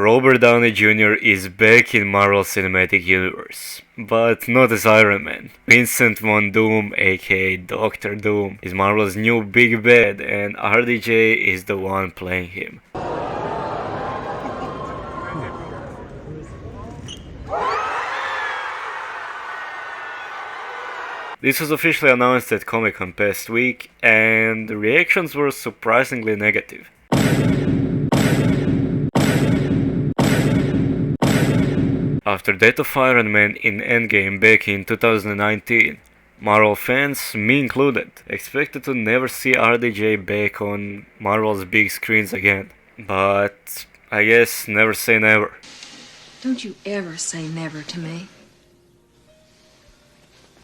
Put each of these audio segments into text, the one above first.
Robert Downey Jr. is back in Marvel Cinematic Universe, but not as Iron Man. Vincent Von Doom, aka Doctor Doom, is Marvel's new big bad, and RDJ is the one playing him. This was officially announced at Comic-Con past week, and the reactions were surprisingly negative. After Death of Iron Man in Endgame back in 2019, Marvel fans, me included, expected to never see RDJ back on Marvel's big screens again. But I guess never say never. Don't you ever say never to me.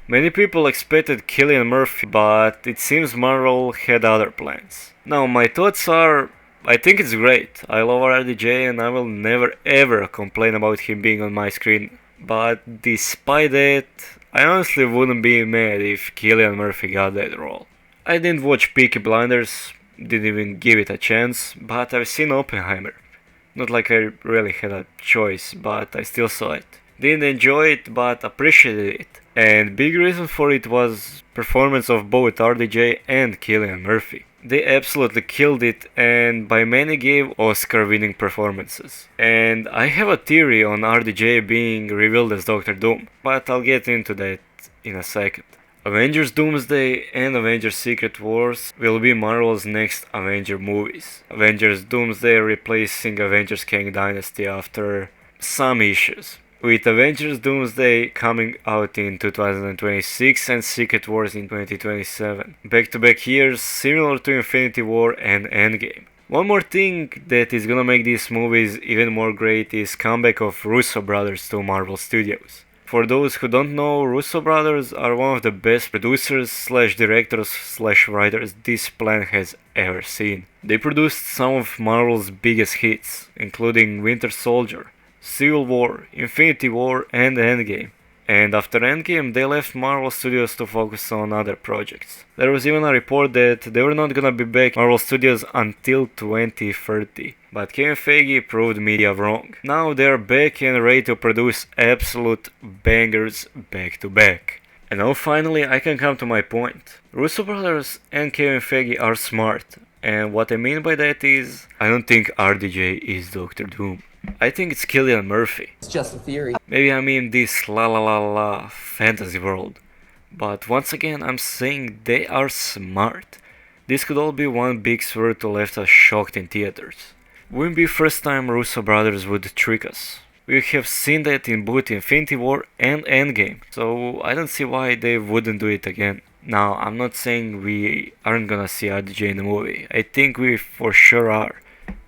Many people expected Cillian Murphy, but it seems Marvel had other plans. Now my thoughts are, I think it's great. I love RDJ and I will never ever complain about him being on my screen. But despite that, I honestly wouldn't be mad if Cillian Murphy got that role. I didn't watch Peaky Blinders, didn't even give it a chance, but I've seen Oppenheimer. Not like I really had a choice, but I still saw it. Didn't enjoy it, but appreciated it. And big reason for it was performance of both RDJ and Cillian Murphy. They absolutely killed it and by many gave Oscar-winning performances. And I have a theory on RDJ being revealed as Doctor Doom, but I'll get into that in a second. Avengers Doomsday and Avengers Secret Wars will be Marvel's next Avenger movies. Avengers Doomsday replacing Avengers Kang Dynasty after some issues, with Avengers Doomsday coming out in 2026 and Secret Wars in 2027. Back-to-back years, similar to Infinity War and Endgame. One more thing that is gonna make these movies even more great is comeback of Russo brothers to Marvel Studios. For those who don't know, Russo brothers are one of the best producers slash directors slash writers this planet has ever seen. They produced some of Marvel's biggest hits, including Winter Soldier, Civil War, Infinity War, and Endgame. And after Endgame, they left Marvel Studios to focus on other projects. There was even a report that they were not gonna be back Marvel Studios until 2030. But Kevin Feige proved media wrong. Now they're back and ready to produce absolute bangers back to back. And now finally I can come to my point. Russo brothers and Kevin Feige are smart. And what I mean by that is, I don't think RDJ is Doctor Doom. I think it's Cillian Murphy. It's just a theory. Maybe I'm in this la la la la fantasy world. But once again, I'm saying they are smart. This could all be one big swerve to left us shocked in theaters. Wouldn't be first time Russo brothers would trick us. We have seen that in both Infinity War and Endgame, so I don't see why they wouldn't do it again. Now, I'm not saying we aren't gonna see RDJ in the movie. I think we for sure are,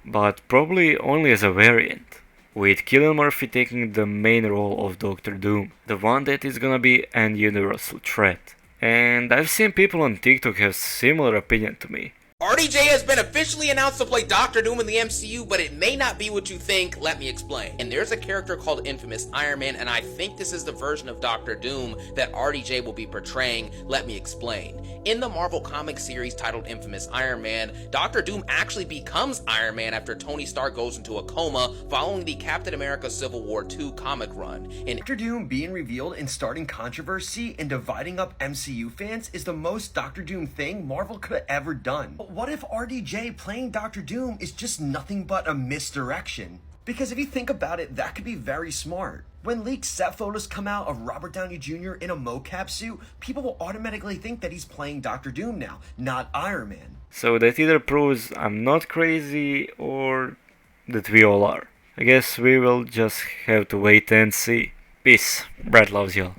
but probably only as a variant, with Cillian Murphy taking the main role of Doctor Doom, the one that is gonna be an universal threat. And I've seen people on TikTok have similar opinion to me. RDJ has been officially announced to play Doctor Doom in the MCU, but it may not be what you think. Let me explain. And there's a character called Infamous Iron Man, and I think this is the version of Doctor Doom that RDJ will be portraying. Let me explain. In the Marvel Comics series titled Infamous Iron Man, Doctor Doom actually becomes Iron Man after Tony Stark goes into a coma following the Captain America Civil War II comic run. And Doctor Doom being revealed and starting controversy and dividing up MCU fans is the most Doctor Doom thing Marvel could have ever done. But what if RDJ playing Doctor Doom is just nothing but a misdirection? Because if you think about it, that could be very smart. When leaked set photos come out of Robert Downey Jr. in a mocap suit, people will automatically think that he's playing Doctor Doom now, not Iron Man. So that either proves I'm not crazy or that we all are. I guess we will just have to wait and see. Peace. Brad loves y'all.